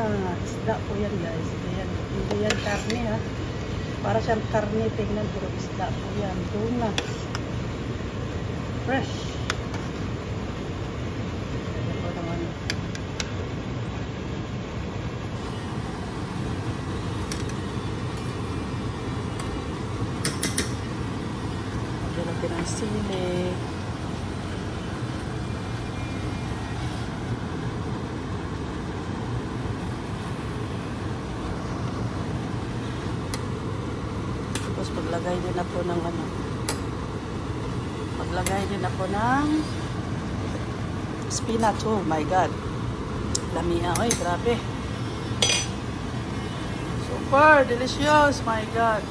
Isda po yan guys. Hindi yan karne ha. Para siyang karne tingnan pero isda po yan. Tuna. Fresh. Ayan po naman. Lagyan natin ang sili. Tapos paglagay din ako ng paglagay din ako ng spinach. Oh my god. Lamihan. Oy, grabe. Super delicious. My god.